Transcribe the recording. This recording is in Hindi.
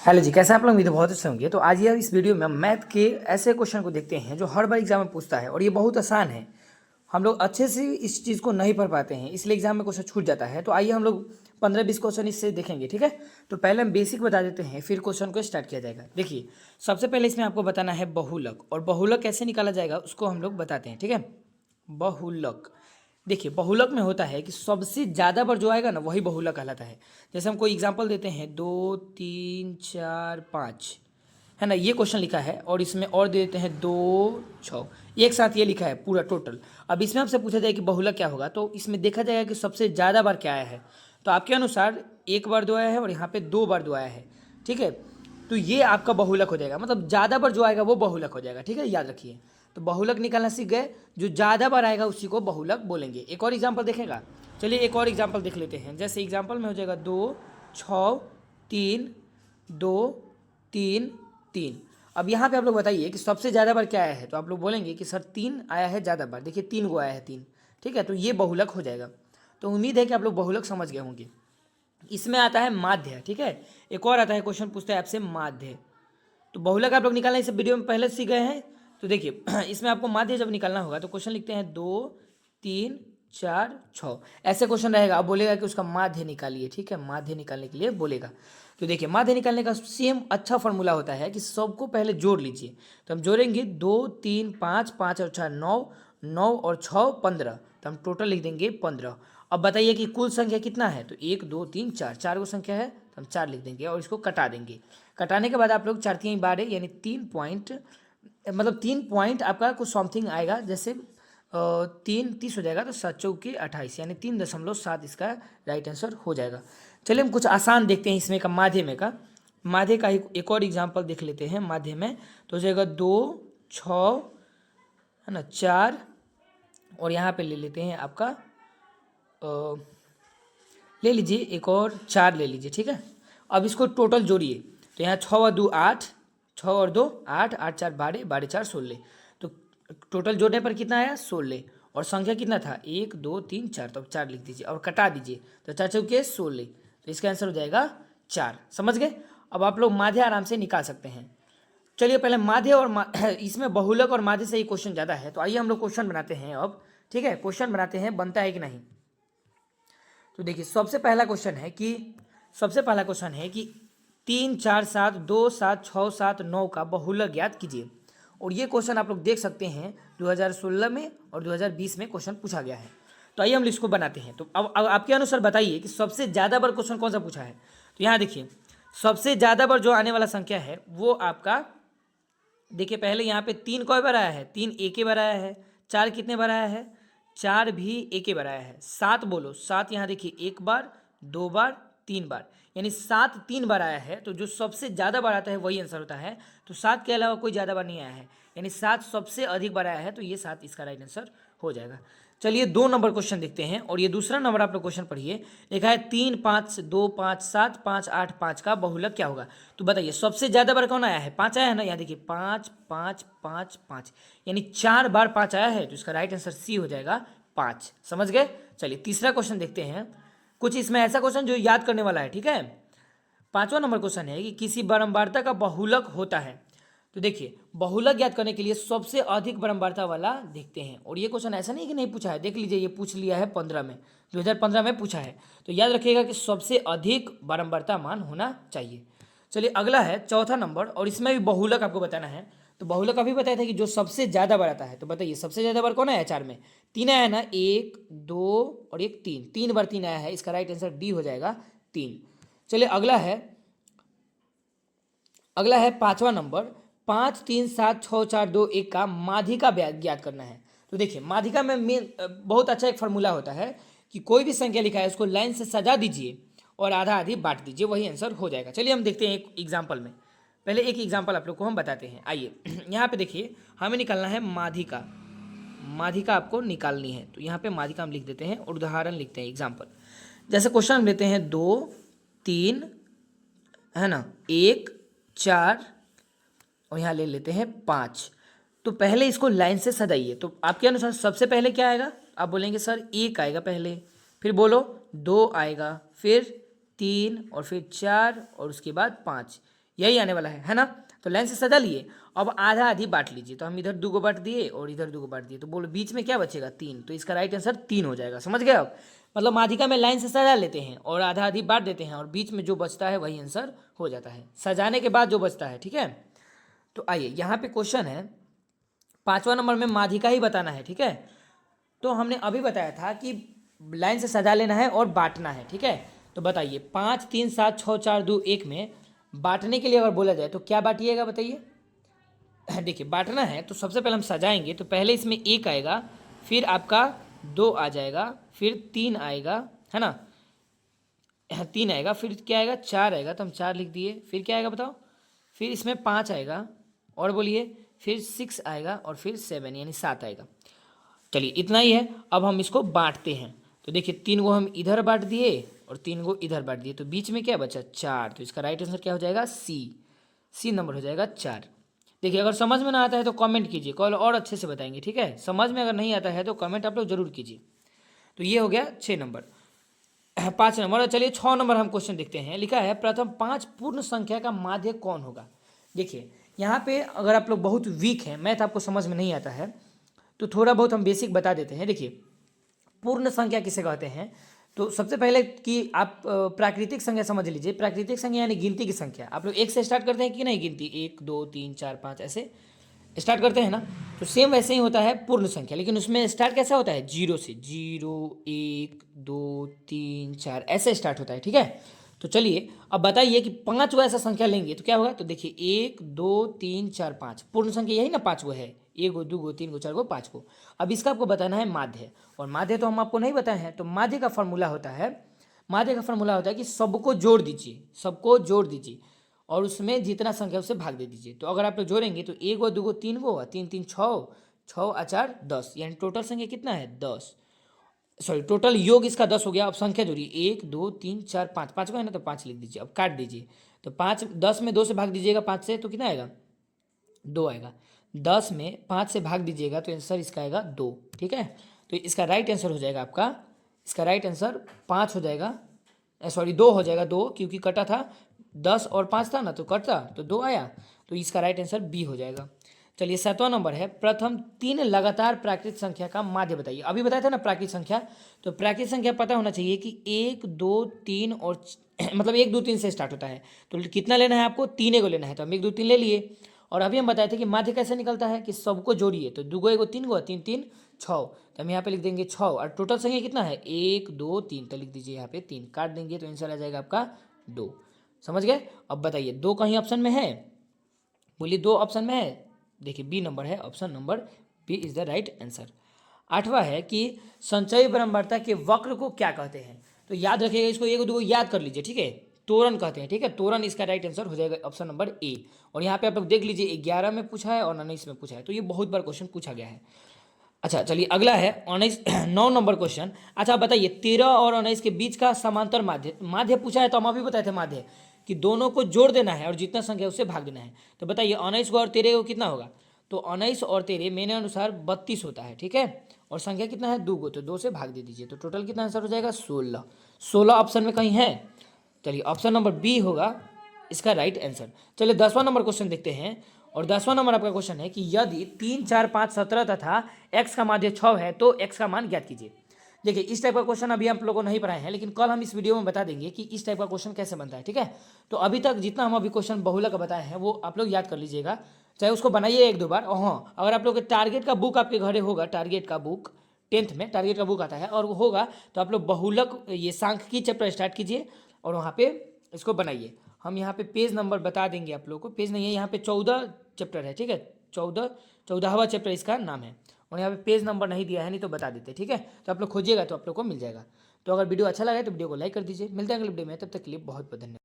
हेलो जी, कैसे हैं आप लोग? उम्मीद है बहुत अच्छे होंगे। तो आज ये इस वीडियो में हम मैथ के ऐसे क्वेश्चन को देखते हैं जो हर बार एग्जाम में पूछता है और ये बहुत आसान है। हम लोग अच्छे से इस चीज़ को नहीं पढ़ पाते हैं, इसलिए एग्जाम में क्वेश्चन छूट जाता है। तो आइए हम लोग 15-20 क्वेश्चन इससे देखेंगे, ठीक है। तो पहले हम बेसिक बता देते हैं, फिर क्वेश्चन को स्टार्ट किया जाएगा। देखिए, सबसे पहले इसमें आपको बताना है बहुलक, और बहुलक कैसे निकाला जाएगा उसको हम लोग बताते हैं, ठीक है। बहुलक, देखिए बहुलक में होता है कि सबसे ज़्यादा बार जो आएगा ना वही बहुलक कहलाता है। जैसे हम कोई एग्जांपल देते हैं, 2 3 4 5, है ना, ये क्वेश्चन लिखा है और इसमें और दे देते हैं 2 6, एक साथ ये लिखा है पूरा टोटल। अब इसमें आपसे पूछा जाए कि बहुलक क्या होगा, तो इसमें देखा जाएगा कि सबसे ज़्यादा बार क्या आया है। तो आपके अनुसार एक बार दो आया है और यहाँ पे 2 बार दो आया है, ठीक है। तो ये आपका बहुलक हो जाएगा, मतलब ज़्यादा बार जो आएगा वो बहुलक हो जाएगा, ठीक है, याद रखिए। तो बहुलक निकालना सीख गए, जो ज़्यादा बार आएगा उसी को बहुलक बोलेंगे। एक और एग्जाम्पल देखेगा, चलिए एक और एग्जाम्पल देख लेते हैं। जैसे एग्जाम्पल में हो जाएगा 2 6 3 2 3 3। अब यहाँ पे आप लोग बताइए कि सबसे ज़्यादा बार क्या आया है, तो आप लोग बोलेंगे कि सर 3 आया है ज़्यादा बार। देखिए 3 को आया है 3, ठीक है, तो ये बहुलक हो जाएगा। तो उम्मीद है कि आप लोग बहुलक समझ गए होंगे। इसमें आता है माध्य, ठीक है। एक और आता है क्वेश्चन, पूछता है आपसे माध्य। तो बहुलक आप लोग निकालना इस वीडियो में पहले सीख गए हैं। तो देखिए इसमें आपको माध्य जब निकालना होगा तो क्वेश्चन लिखते हैं 2 3 4 6, ऐसे क्वेश्चन रहेगा। अब बोलेगा कि उसका माध्य निकालिए, ठीक है, माध्य निकालने के लिए बोलेगा। तो देखिए माध्य निकालने का सेम अच्छा फॉर्मूला होता है कि सबको पहले जोड़ लीजिए। तो हम जोड़ेंगे 2 3 5, 5 और 4 9, 9 और 6 15, तो हम टोटल लिख देंगे 15। अब बताइए कि कुल संख्या कितना है, तो 1 2 3 4, 4 को संख्या है तो हम 4 लिख देंगे और इसको कटा देंगे। कटाने के बाद आप लोग 4 3 12 यानी 3 पॉइंट, मतलब 3 पॉइंट आपका कुछ समथिंग आएगा। जैसे 3 30 हो जाएगा, तो 7 चौके 28 यानी 3.7 इसका राइट आंसर हो जाएगा। चलिए हम कुछ आसान देखते हैं इसमें का, माध्य में का। माध्य का एक और एग्जाम्पल देख लेते हैं माध्य में। तो हो जाएगा 2 6, है ना, 4, और यहाँ पे ले लेते हैं आपका ले लीजिए एक और 4 ले लीजिए, ठीक है। अब इसको टोटल जोड़िए, तो यहाँ 6 और 2 8, 6 और 2 8, 8 4 12, 12 4 16। तो टोटल जोड़ने पर कितना आया 16, और संख्या कितना था 1 2 3 4, तो अब 4 लिख दीजिए और कटा दीजिए। तो 4 चौके 16, तो इसका आंसर हो जाएगा 4। समझ गए? अब आप लोग माध्य आराम से निकाल सकते हैं। चलिए पहले माध्य और इसमें बहुलक और माध्य से ही क्वेश्चन ज़्यादा है, तो आइए हम लोग क्वेश्चन बनाते हैं अब, ठीक है। क्वेश्चन बनाते हैं, बनता है कि नहीं। तो देखिए सबसे पहला क्वेश्चन है कि 3 4 7 2 7 6 7 9 का बहुलक ज्ञात कीजिए। और ये क्वेश्चन आप लोग देख सकते हैं 2016 में और 2020 में क्वेश्चन पूछा गया है। तो आइए हम इसको बनाते हैं। तो अब आपके अनुसार बताइए कि सबसे ज़्यादा बार क्वेश्चन कौन सा पूछा है। तो यहाँ देखिए सबसे ज़्यादा बार जो आने वाला संख्या है वो आपका, देखिए पहले यहाँ पे 3 कई बार आया है, 3 एक ही बार आया है। 4 कितने बार आया है, 4 भी एक ही बार आया है। 7 बोलो, 7 यहाँ देखिए 1 बार 2 बार 3 बार, यानी 7 3 बार आया है। तो जो सबसे ज़्यादा बार आता है वही आंसर होता है। तो 7 के अलावा कोई ज़्यादा बार नहीं आया है, यानी 7 सबसे अधिक बार आया है, तो ये 7 इसका राइट आंसर हो जाएगा। चलिए 2 नंबर क्वेश्चन देखते हैं, और ये दूसरा नंबर आप लोग क्वेश्चन पढ़िए। लिखा है 3 5 2 5 7 5 8 5 का बहुलक क्या होगा। तो बताइए सबसे ज़्यादा बार कौन आया है, 5 आया है ना। यहाँ देखिए 5 5 5 5, यानी 4 बार 5 आया है, तो इसका राइट आंसर सी हो जाएगा 5। समझ गए? चलिए तीसरा क्वेश्चन देखते हैं। कुछ इसमें ऐसा क्वेश्चन जो याद करने वाला है, ठीक है। 5वां नंबर क्वेश्चन है कि किसी बारंबारता का बहुलक होता है। तो देखिए बहुलक ज्ञात करने के लिए सबसे अधिक बारंबारता वाला देखते हैं। और ये क्वेश्चन ऐसा नहीं कि नहीं पूछा है, देख लीजिए ये पूछ लिया है 15 में, 2015 में पूछा है। तो याद रखिएगा कि सबसे अधिक बारंबारता मान होना चाहिए। चलिए अगला है चौथा नंबर, और इसमें भी बहुलक आपको बताना है। तो बहुलक अभी बताया था कि जो सबसे ज़्यादा बार आता है। तो बताइए सबसे ज़्यादा बार कौन आया 4 में, 3 आया है ना, 1 2 और 1 3, 3 बार 3 आया है, इसका राइट आंसर डी हो जाएगा 3। चलिए अगला है 5वां नंबर, 5 3 7 6 4 2 1 का माध्यिका ज्ञात करना है। तो देखिए माध्यिका में बहुत अच्छा एक फार्मूला होता है कि कोई भी संख्या लिखा है उसको लाइन से सजा दीजिए और आधा आधी बांट दीजिए, वही आंसर हो जाएगा। चलिए हम देखते हैं एक एग्जाम्पल में। पहले एक एग्जाम्पल आप लोग को हम बताते हैं। आइए यहाँ पे देखिए हमें निकालना है माध्यिका। माध्यिका आपको निकालनी है, तो यहाँ पे माध्यिका हम लिख देते हैं और उदाहरण लिखते हैं एग्जाम्पल। जैसे क्वेश्चन हम लेते हैं 2 3, है ना, 1 4, और यहाँ ले लेते हैं 5। तो पहले इसको लाइन से सजाइए। तो आपके अनुसार सबसे पहले क्या आएगा, आप बोलेंगे सर 1 आएगा पहले, फिर बोलो 2 आएगा, फिर 3, और फिर 4, और उसके बाद 5। यही आने वाला है ना। तो लाइन से सजा लिए, अब आधा आधी बांट लीजिए। तो हम इधर 2 को बांट दिए और इधर 2 को बांट दिए, तो बोलो बीच में क्या बचेगा 3। तो इसका राइट आंसर 3 हो जाएगा। समझ गए आप? मतलब माध्यिका में लाइन से सजा लेते हैं और आधा आधी बांट देते हैं और बीच में जो बचता है वही आंसर हो जाता है, सजाने के बाद जो बचता है। ठीक है, तो आइए यहाँ पे क्वेश्चन है 5वां नंबर में माध्यिका ही बताना है। ठीक है, तो हमने अभी बताया था कि लाइन से सजा लेना है और बांटना है। ठीक है, तो बताइए 5 3 7 6 4 2 1 में बांटने के लिए अगर बोला जाए तो क्या बांटिएगा बताइए। देखिए बांटना है तो सबसे पहले हम सजाएंगे, तो पहले इसमें 1 आएगा, फिर आपका 2 आ जाएगा, फिर 3 आएगा, है ना, 3 आएगा, फिर क्या आएगा 4 आएगा, तो हम 4 लिख दिए। फिर क्या आएगा बताओ, फिर इसमें 5 आएगा, और बोलिए, फिर 6 आएगा, और फिर 7 यानी 7 आएगा। चलिए इतना ही है। अब हम इसको बांटते हैं, तो देखिए 3 को हम इधर बांट दिए और 3 को इधर बांट दिए, तो बीच में क्या बचा 4। तो इसका राइट आंसर क्या हो जाएगा सी नंबर हो जाएगा 4। देखिए अगर समझ में ना आता है तो कमेंट कीजिए, कल और अच्छे से बताएंगे। ठीक है, समझ में अगर नहीं आता है तो कमेंट आप लोग जरूर कीजिए। तो ये हो गया 6 नंबर। 5 नंबर। और चलिए 6 नंबर हम क्वेश्चन देखते हैं। लिखा है प्रथम 5 पूर्ण संख्या का माध्य कौन होगा। देखिए यहाँ पे अगर आप लोग बहुत वीक हैं, मैथ आपको समझ में नहीं आता है, तो थोड़ा बहुत हम बेसिक बता देते हैं। देखिए पूर्ण संख्या किसे कहते हैं, तो सबसे पहले कि आप प्राकृतिक संख्या समझ लीजिए। प्राकृतिक संख्या यानी गिनती की संख्या। आप लोग 1 से स्टार्ट करते हैं कि नहीं गिनती, 1 2 3 4 5 ऐसे स्टार्ट करते हैं ना, तो सेम वैसे ही होता है पूर्ण संख्या, लेकिन उसमें स्टार्ट कैसा होता है 0 से। 0 1 2 3 4 ऐसे स्टार्ट होता है। ठीक है, तो चलिए अब बताइए कि 5 गो ऐसा संख्या लेंगे तो क्या होगा। तो देखिए 1 2 3 4 5 पूर्ण संख्या यही ना 5 गो है, 1 गो 2 गो 3 गो 4 गो 5 गो। अब इसका आपको बताना है माध्य, और माध्य तो हम आपको नहीं बताए हैं। तो माध्य का फॉर्मूला होता है, माध्य का फॉर्मूला होता है कि सबको जोड़ दीजिए, सबको जोड़ दीजिए और उसमें जितना संख्या उसे भाग दे दीजिए। तो अगर आप लोग जोड़ेंगे तो 1 गो 2 गो 3 गो 3 3 6 6 4 10, यानी टोटल संख्या कितना है 10। सॉरी टोटल योग इसका 10 हो गया। अब संख्या जोड़िए 1 2 3 4 5, 5 को है ना, तो 5 लिख दीजिए। अब काट दीजिए, तो 5 10 में 2 से भाग दीजिएगा 5 से, तो कितना आएगा 2 आएगा। 10 में 5 से भाग दीजिएगा तो आंसर इसका आएगा 2। ठीक है, तो इसका राइट आंसर हो जाएगा आपका, इसका राइट आंसर 5 हो जाएगा, सॉरी 2 हो जाएगा। 2 क्योंकि कटा था, 10 और 5 था ना, तो कटता तो 2 आया, तो इसका राइट आंसर बी हो जाएगा। चलिए 7वां नंबर है प्रथम 3 लगातार प्राकृत संख्या का माध्य बताइए। अभी बताया था ना प्राकृत संख्या, तो प्राकृत संख्या पता होना चाहिए कि 1 2 3 और मतलब 1 2 3 से स्टार्ट होता है। तो कितना लेना है आपको, 3 को लेना है, तो हम 1 2 3 ले लिए। और अभी हम बताए थे कि माध्य कैसे निकलता है कि सबको जोड़िए, तो 2 गो 1 गो 3 गो 3 3 6, तो हम यहाँ पे लिख देंगे 6। और टोटल संख्या कितना है 1 2 3, तो लिख दीजिए यहाँ पे 3, काट देंगे तो आंसर आ जाएगा आपका 2। समझ गए? अब बताइए 2 कहीं ऑप्शन में है, बोलिए 2 ऑप्शन में है। देखिए बी नंबर है, option number B is the right answer. 8वां है कि संचयी ब्रह्मवार्ता के वक्र को क्या कहते हैं। तो याद रखिएगा इसको, 1 2 याद कर लीजिए। ठीक है, तोरण कहते हैं। ठीक है, तोरण इसका राइट आंसर हो जाएगा ऑप्शन नंबर ए। और यहाँ पे आप लोग देख लीजिए 11 में पूछा है और 19 में पूछा है, तो ये बहुत बार क्वेश्चन पूछा गया है। अच्छा चलिए अगला है 19 9 नंबर क्वेश्चन। अच्छा बताइए 13 और 19 के बीच का समांतर माध्य, माध्य पूछा है तो हम अभी बताए थे माध्य कि दोनों को जोड़ देना है और जितना संख्या उससे भाग देना है। तो बताइए 19 को और 13 को कितना होगा। तो 19 और 13 मेरे अनुसार 32 होता है। ठीक है, और संख्या कितना है 2 को, तो 2 से भाग दे दीजिए, तो टोटल कितना आंसर हो जाएगा 16। 16 ऑप्शन में कहीं है, चलिए ऑप्शन नंबर बी होगा इसका राइट आंसर। चलिए 10वां नंबर क्वेश्चन देखते हैं। और 10वां नंबर आपका क्वेश्चन है कि यदि 3 4 5 17 तथा x का माध्य 6 है तो x का मान ज्ञात कीजिए। देखिए इस टाइप का क्वेश्चन अभी आप लोगों को नहीं पढ़ाए हैं, लेकिन कल हम इस वीडियो में बता देंगे कि इस टाइप का क्वेश्चन कैसे बनता है। ठीक है, तो अभी तक जितना हम अभी क्वेश्चन बहुलक बताए हैं वो आप लोग याद कर लीजिएगा, चाहे उसको बनाइए 1 2 बार। और हाँ, अगर आप लोग के टारगेट का बुक आपके घरे होगा, टारगेट का बुक 10th में टारगेट का बुक आता है और वो होगा, तो आप लोग बहुलक ये सांख्यिकी चैप्टर स्टार्ट कीजिए और वहाँ पे इसको बनाइए। हम यहाँ पे पेज नंबर बता देंगे आप लोगों को, पेज नहीं है यहाँ पे 14 चैप्टर है। ठीक है, 14वां चैप्टर इसका नाम है, और यहाँ पे पेज नंबर नहीं दिया है, नहीं तो बता देते। ठीक है, तो आप लोग खोजिएगा तो आप लोग को मिल जाएगा। तो अगर वीडियो अच्छा लगा है तो वीडियो को लाइक कर दीजिए। मिलते हैं अगले वीडियो में, तब तक के लिए बहुत बहुत धन्यवाद।